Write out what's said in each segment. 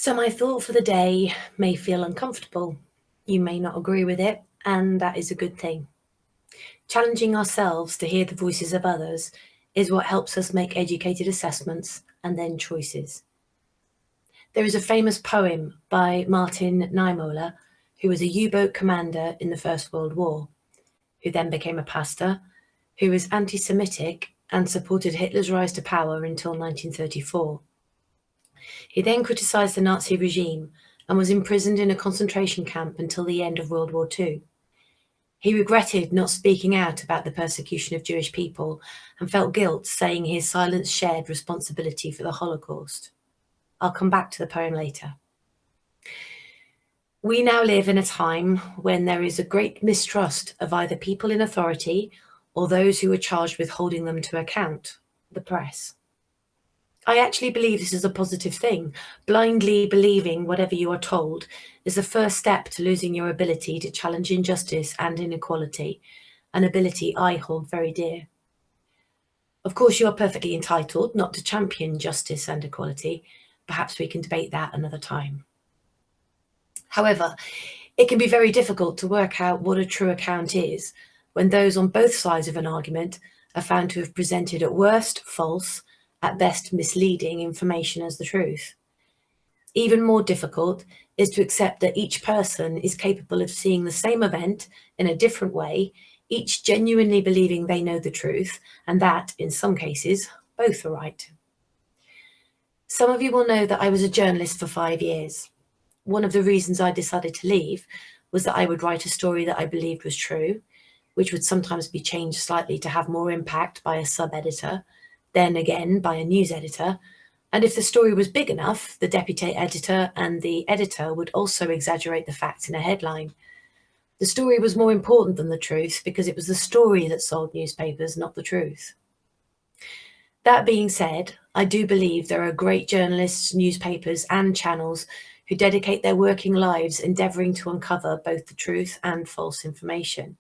So my thought for the day may feel uncomfortable. You may not agree with it, and that is a good thing. Challenging ourselves to hear the voices of others is what helps us make educated assessments and then choices. There is a famous poem by Martin Niemöller, who was a U-boat commander in the First World War, who then became a pastor, who was anti-Semitic and supported Hitler's rise to power until 1934. He then criticised the Nazi regime and was imprisoned in a concentration camp until the end of World War II. He regretted not speaking out about the persecution of Jewish people and felt guilt, saying his silence shared responsibility for the Holocaust. I'll come back to the poem later. We now live in a time when there is a great mistrust of either people in authority or those who are charged with holding them to account, the press. I actually believe this is a positive thing. Blindly believing whatever you are told is the first step to losing your ability to challenge injustice and inequality, an ability I hold very dear. Of course, you are perfectly entitled not to champion justice and equality. Perhaps we can debate that another time. However, it can be very difficult to work out what a true account is when those on both sides of an argument are found to have presented at worst false, at best misleading information as the truth. Even more difficult is to accept that each person is capable of seeing the same event in a different way, each genuinely believing they know the truth, and that, in some cases, both are right. Some of you will know that I was a journalist for 5 years. One of the reasons I decided to leave was that I would write a story that I believed was true, which would sometimes be changed slightly to have more impact by a sub-editor, then again by a news editor, and if the story was big enough, the deputy editor and the editor would also exaggerate the facts in a headline. The story was more important than the truth because it was the story that sold newspapers, not the truth. That being said, I do believe there are great journalists, newspapers and channels who dedicate their working lives endeavouring to uncover both the truth and false information.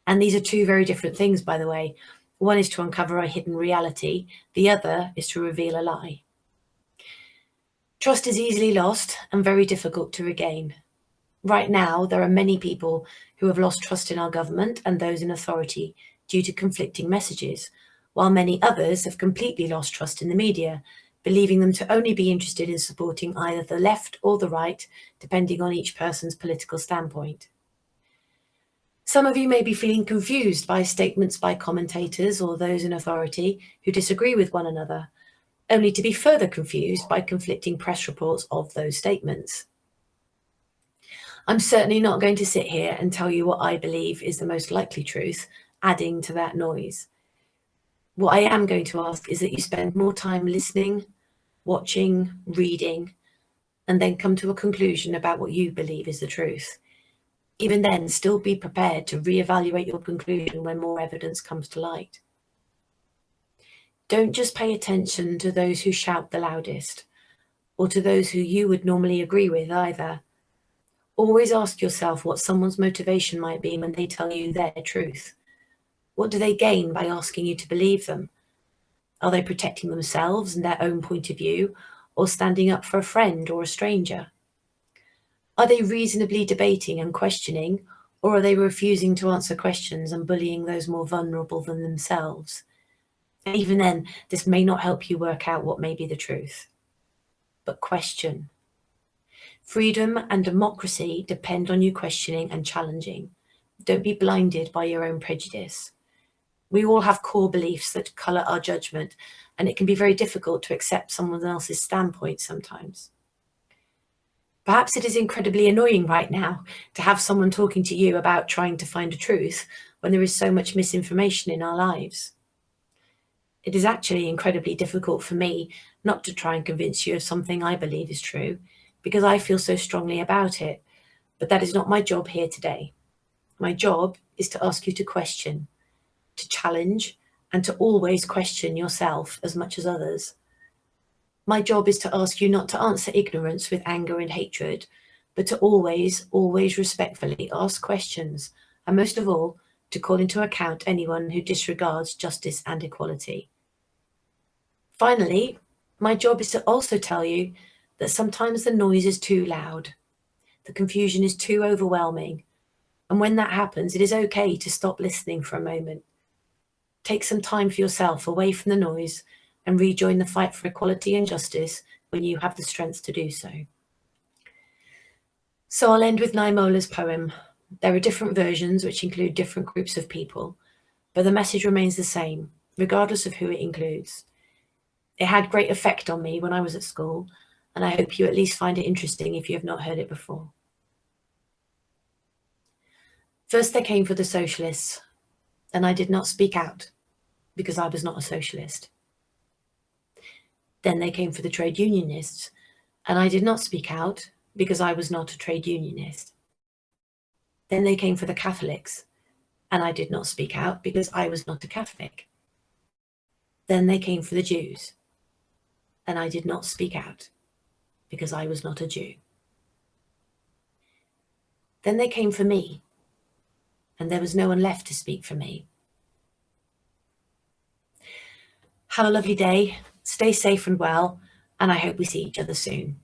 And these are two very different things, by the way. One is to uncover a hidden reality, the other is to reveal a lie. Trust is easily lost and very difficult to regain. Right now, there are many people who have lost trust in our government and those in authority due to conflicting messages, while many others have completely lost trust in the media, believing them to only be interested in supporting either the left or the right, depending on each person's political standpoint. Some of you may be feeling confused by statements by commentators or those in authority who disagree with one another, only to be further confused by conflicting press reports of those statements. I'm certainly not going to sit here and tell you what I believe is the most likely truth, adding to that noise. What I am going to ask is that you spend more time listening, watching, reading, and then come to a conclusion about what you believe is the truth. Even then, still be prepared to reevaluate your conclusion when more evidence comes to light. Don't just pay attention to those who shout the loudest, or to those who you would normally agree with either. Always ask yourself what someone's motivation might be when they tell you their truth. What do they gain by asking you to believe them? Are they protecting themselves and their own point of view, or standing up for a friend or a stranger? Are they reasonably debating and questioning, or are they refusing to answer questions and bullying those more vulnerable than themselves? And even then, this may not help you work out what may be the truth. But question. Freedom and democracy depend on you questioning and challenging. Don't be blinded by your own prejudice. We all have core beliefs that colour our judgment, and it can be very difficult to accept someone else's standpoint sometimes. Perhaps it is incredibly annoying right now to have someone talking to you about trying to find a truth when there is so much misinformation in our lives. It is actually incredibly difficult for me not to try and convince you of something I believe is true, because I feel so strongly about it, but that is not my job here today. My job is to ask you to question, to challenge, and to always question yourself as much as others. My job is to ask you not to answer ignorance with anger and hatred, but to always respectfully ask questions, and most of all, to call into account anyone who disregards justice and equality. Finally, my job is to also tell you that sometimes the noise is too loud, the confusion is too overwhelming, and when that happens, it is okay to stop listening for a moment. Take some time for yourself away from the noise and rejoin the fight for equality and justice when you have the strength to do so. So I'll end with Naimola's poem. There are different versions which include different groups of people, but the message remains the same, regardless of who it includes. It had great effect on me when I was at school, and I hope you at least find it interesting if you have not heard it before. First they came for the socialists, and I did not speak out because I was not a socialist. Then they came for the trade unionists, and I did not speak out because I was not a trade unionist. Then they came for the Catholics, and I did not speak out because I was not a Catholic. Then they came for the Jews, and I did not speak out because I was not a Jew. Then they came for me, and there was no one left to speak for me. Have a lovely day, stay safe and well, and I hope we see each other soon.